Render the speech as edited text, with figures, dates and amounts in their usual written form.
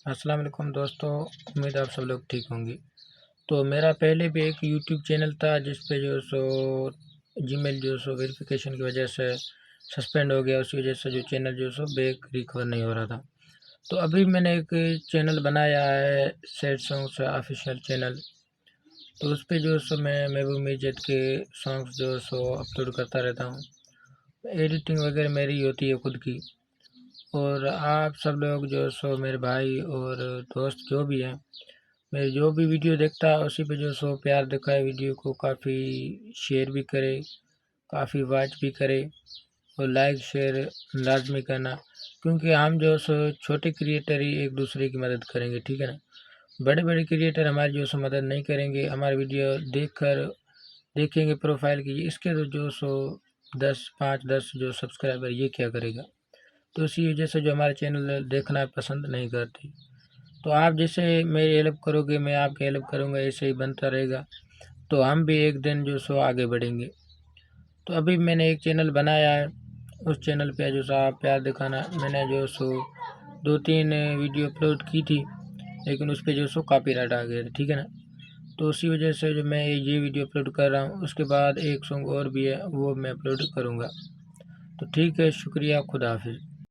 अस्सलाम वालेकुम दोस्तों, उम्मीद आप सब लोग ठीक होंगे। तो मेरा पहले भी एक यूट्यूब चैनल था जिस पे जो सो जीमेल जो सो वेरिफिकेशन की वजह से सस्पेंड हो गया। उसी वजह से जो चैनल जो सो बैक रिकवर नहीं हो रहा था। तो अभी मैंने एक चैनल बनाया है, सैड सॉन्ग्स ऑफिशियल चैनल। तो उस पे जो सो मैं महबूब मिर्ज़त के सॉन्ग्स जो सो अपलोड करता रहता हूँ। एडिटिंग वगैरह मेरी होती है खुद की। और आप सब लोग जो सो मेरे भाई और दोस्त जो भी हैं, मैं जो भी वीडियो देखता है उसी पे जो सो प्यार दिखाए, वीडियो को काफ़ी शेयर भी करे, काफ़ी वॉच भी करे और लाइक शेयर लाजमी करना, क्योंकि हम जो सो छोटे क्रिएटर ही एक दूसरे की मदद करेंगे, ठीक है ना। बड़े बड़े क्रिएटर हमारी जो सो मदद नहीं करेंगे, हमारी वीडियो देखेंगे प्रोफाइल की, इसके तो जो सो 5-10 जो सब्सक्राइबर ये क्या करेगा। तो इसी वजह से जो हमारे चैनल देखना पसंद नहीं करते। तो आप जैसे मेरी हेल्प करोगे, मैं आपकी हेल्प करूँगा, ऐसे ही बनता रहेगा। तो हम भी एक दिन जो सो आगे बढ़ेंगे। तो अभी मैंने एक चैनल बनाया है, उस चैनल पे जो सो आप प्यार दिखाना। मैंने जो सो 2-3 वीडियो अपलोड की थी, लेकिन उस पे जो सो कॉपीराइट आ गया था, ठीक है ना। तो उसी वजह से जो मैं ये वीडियो अपलोड कर रहा हूँ, उसके बाद एक सॉन्ग और भी है, वो मैं अपलोड करूँगा। तो ठीक है, शुक्रिया, खुदा हाफिज़।